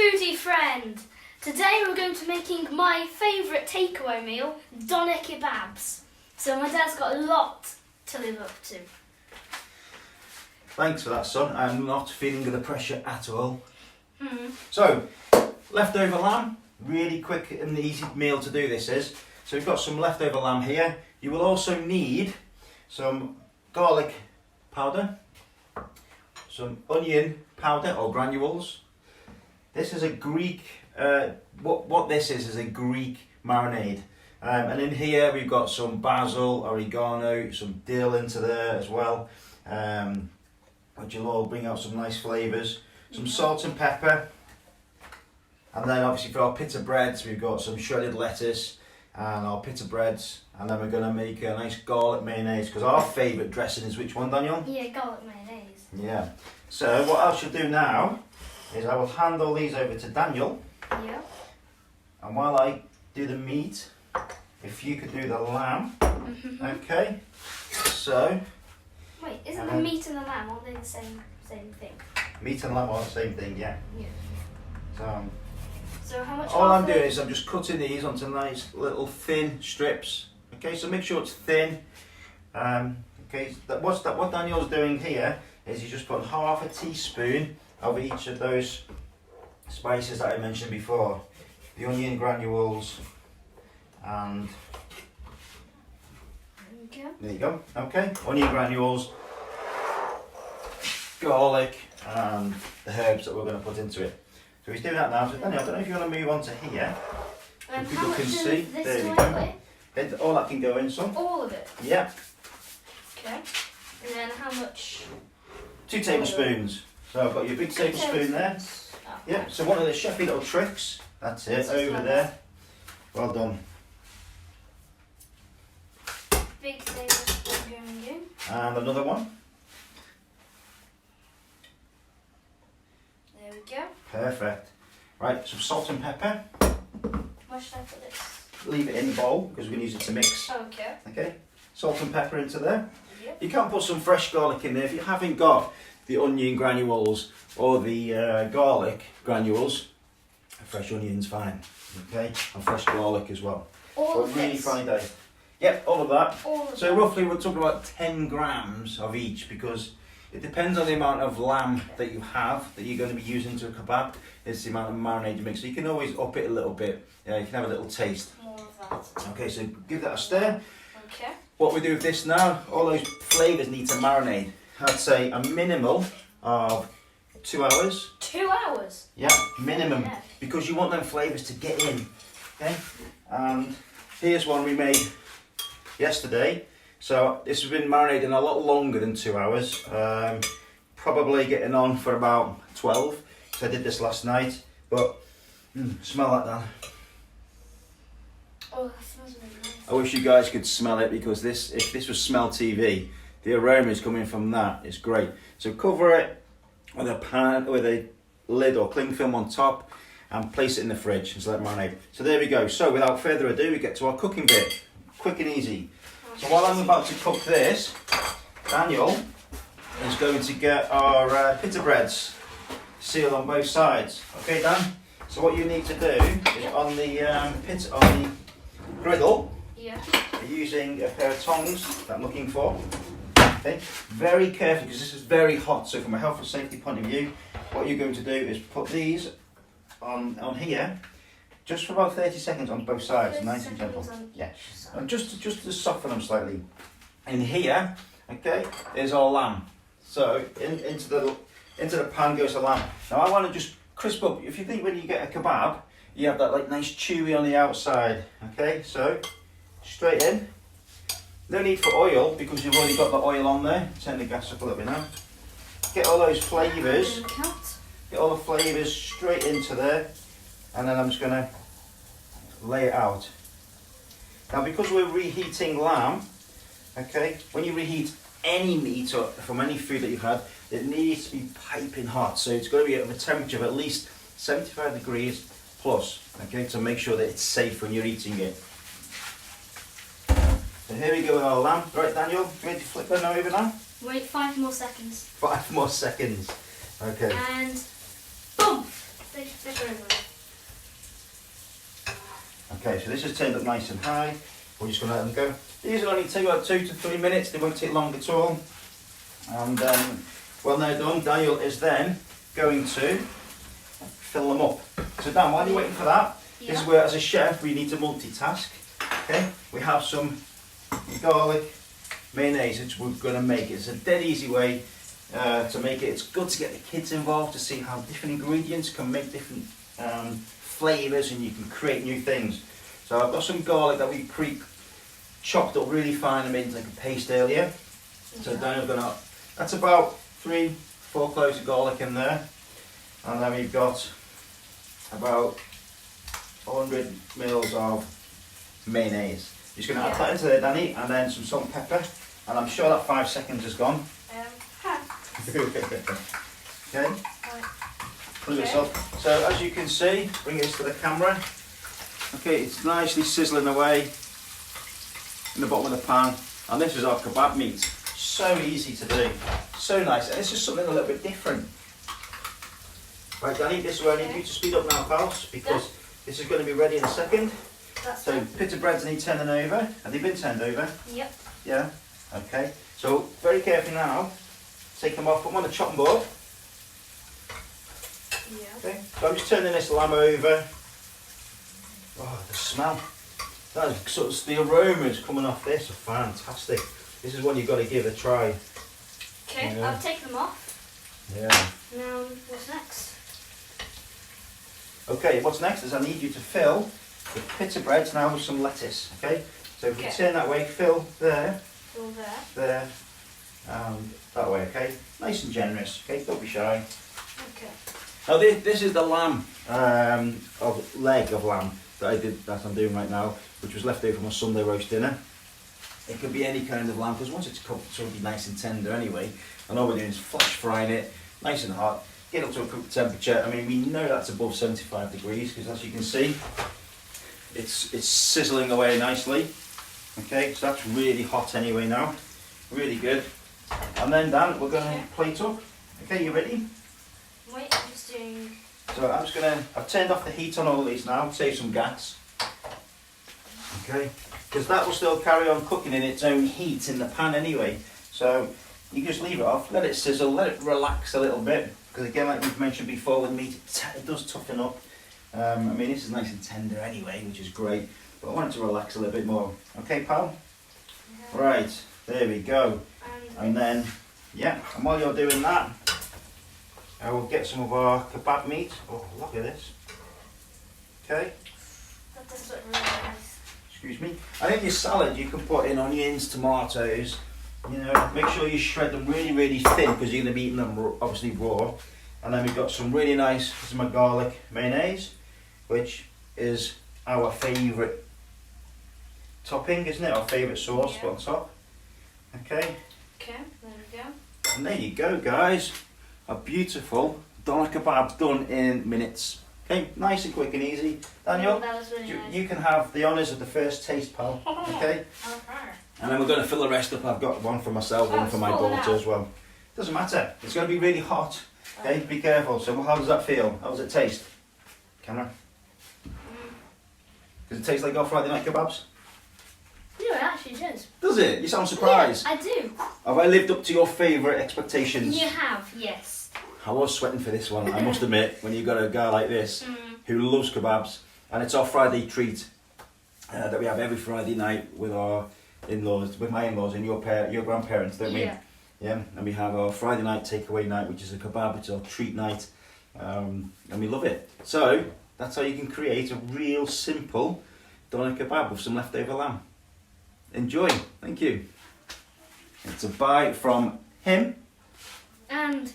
foodie friend. Today we're going to be making my favourite takeaway meal, Donna Kebabs. So my dad's got a lot to live up to. Thanks for that, son. I'm not feeling the pressure at all. Mm. So, leftover lamb. Really quick and easy meal to do this is. So we've got some leftover lamb here. You will also need some garlic powder, some onion powder or granules. This is a Greek, what this is a Greek marinade. And in here we've got some basil, oregano, some dill into there as well, which will all bring out some nice flavours. Some salt and pepper. And then obviously for our pita breads we've got some shredded lettuce and our pita breads. And then we're going to make a nice garlic mayonnaise, because our favourite dressing is which one, Daniel? Yeah, garlic mayonnaise. Yeah. So what I shall do now is I will hand all these over to Daniel. Yeah. And while I do the meat, if you could do the lamb. Okay. So. Wait, isn't the meat and the lamb, aren't they the same thing? Meat and lamb are the same thing, yeah. Yeah. So how much? all I'm doing is I'm just cutting these onto nice little thin strips. Okay, so make sure it's thin. Okay, what Daniel's doing here is he's just putting half a teaspoon of each of those spices that I mentioned before. The onion granules and there you go. Okay, onion granules, garlic and the herbs that we're going to put into it. So he's doing that now. So Daniel, I don't know if you want to move on to here. So people can see. There we go. All that can go in some. All of it? Yeah. Okay. And then how much? 2 tablespoons. So I've got your big tablespoon there. Oh, Yeah, so one of the chefy little tricks. That's it, over there. Well done. Big tablespoon going in. And another one. There we go. Perfect. Right, some salt and pepper. Where should I put this? Leave it in the bowl because we're going to use it to mix. Okay. Okay, salt and pepper into there. Yep. You can put some fresh garlic in there if you haven't got the onion granules or the garlic granules. Fresh onion's fine. Okay, and fresh garlic as well. All of really this? fine day. Yep, all of that. All of So that. roughly we're talking about 10 grams of each, because it depends on the amount of lamb that you have that you're going to be using to a kebab. It's the amount of marinade you make. So you can always up it a little bit. Yeah, you can have a little taste. More of that. Okay, so give that a stir. Okay. What we do with this now, all those flavours need to marinate. I'd say a minimal of 2 hours. 2 hours? Yeah, minimum. Yeah. Because you want them flavours to get in. Okay? And here's one we made yesterday. So this has been marinating a lot longer than 2 hours. Probably getting on for about 12. So I did this last night. But smell that, Dan. Oh, that smells really nice. I wish you guys could smell it, because if this was smell TV, the aroma is coming from that. It's great. So cover it with a pan, with a lid or cling film on top, and place it in the fridge and let it marinate. So there we go. So without further ado, we get to our cooking bit. Quick and easy. So while I'm about to cook this, Daniel is going to get our pita breads sealed on both sides. Okay, Dan? So what you need to do is on the griddle, Yeah. you're using a pair of tongs that I'm looking for. Okay, very careful because this is very hot. So from a health and safety point of view, what you're going to do is put these on here, just for about 30 seconds on both sides, nice and gentle. Yeah, and just to soften them slightly. In here, okay, is our lamb. So into the pan goes the lamb. Now I want to just crisp up. If you think when you get a kebab, you have that like nice chewy on the outside. Okay, so straight in. No need for oil because you've already got the oil on there. Turn the gas up a little bit now. Get all those flavours. Get all the flavours straight into there, and then I'm just going to lay it out. Now because we're reheating lamb, okay, when you reheat any meat or from any food that you've had, it needs to be piping hot. So it's got to be at a temperature of at least 75 degrees plus, okay, to make sure that it's safe when you're eating it. So here we go with our lamb. Right, Daniel, ready to flip that over now? Wait 5 more seconds. 5 more seconds. Okay. And boom! Stay over. Okay, so this is turned up nice and high. We're just going to let them go. These will only take about 2 to 3 minutes. They won't take long at all. And when they're done, Daniel is then going to fill them up. So Dan, while you're waiting for that, this is where as a chef we need to multitask. Okay, we have some garlic mayonnaise which we're going to make. It's a dead easy way to make it. It's good to get the kids involved to see how different ingredients can make different flavours, and you can create new things. So I've got some garlic that we pre-chopped up really fine and made into like a paste earlier. So Daniel's going to, that's about 3-4 cloves of garlic in there. And then we've got about 100 mils of mayonnaise. Just going to add that into there, Danny, and then some salt and pepper. And I'm sure that 5 seconds is gone. Okay. Put this up. So as you can see, bring this to the camera. Okay, it's nicely sizzling away in the bottom of the pan. And this is our kebab meat. So easy to do. So nice. And it's just something a little bit different. Right, Danny, this is where I need you to speed up now, pals, because this is going to be ready in a second. So pita breads need turning over. Have they been turned over? Yep. Yeah. Okay. So very carefully now, take them off, put them on the chopping board. Yeah. Okay. So I'm just turning this lamb over. Oh, the smell. That is sort of, the aromas coming off this are fantastic. This is one you've got to give a try. Okay, Yeah. I'll take them off. Yeah. Now, what's next? Okay, what's next is I need you to fill the pita breads now with some lettuce. Okay. So if you turn that way, fill there. Fill there. There. That way. Okay. Nice and generous. Okay. Don't be shy. Okay. Now this is the lamb, leg of lamb that I'm doing right now, which was left over from a Sunday roast dinner. It could be any kind of lamb, because once it's cooked, it's already nice and tender anyway. And all we're doing is flash frying it, nice and hot, get up to a cooked temperature. I mean, we know that's above 75 degrees, because as you can see, it's sizzling away nicely. Okay, so that's really hot anyway now, really good. And then Dan, we're going to plate up. Okay, you ready? Wait, I'm just doing... So I've turned off the heat on all of these now, save some gas. Okay, because that will still carry on cooking in its own heat in the pan anyway. So you just leave it off, let it sizzle, let it relax a little bit. Because again, like we've mentioned before with meat, it does toughen up. I mean, this is nice and tender anyway, which is great. But I want it to relax a little bit more. Okay, pal? Yeah. Right, there we go. And then, yeah, and while you're doing that, I will get some of our kebab meat. Oh, look at this. Okay. That does look really nice. Excuse me. I think your salad you can put in onions, tomatoes. You know, make sure you shred them really, really thin because you're going to be eating them obviously raw. And then we've got some really nice, this is my garlic mayonnaise, which is our favourite topping, isn't it? Our favourite sauce on top. Okay. Okay, there we go. And there you go, guys. A beautiful Donna Kebab done in minutes. Okay, nice and quick and easy. Daniel, that was really nice. you can have the honours of the first taste, pal. Okay? And then we're going to fill the rest up. I've got one for myself, one for my daughter as well. Doesn't matter. It's going to be really hot. Okay, be careful. So how does that feel? How does it taste? Camera? Does it taste like our Friday night kebabs? Yeah, it actually does. Does it? You sound surprised. Yeah, I do. Have I lived up to your favourite expectations? You have, yes. I was sweating for this one, I must admit, when you've got a guy like this who loves kebabs. And it's our Friday treat that we have every Friday night with our in-laws, with my in-laws and your grandparents, don't we? Yeah. Yeah. And we have our Friday night takeaway night, which is a kebab. It's our treat night, and we love it. So that's how you can create a real simple doner kebab with some leftover lamb. Enjoy. Thank you. It's a bite from him. And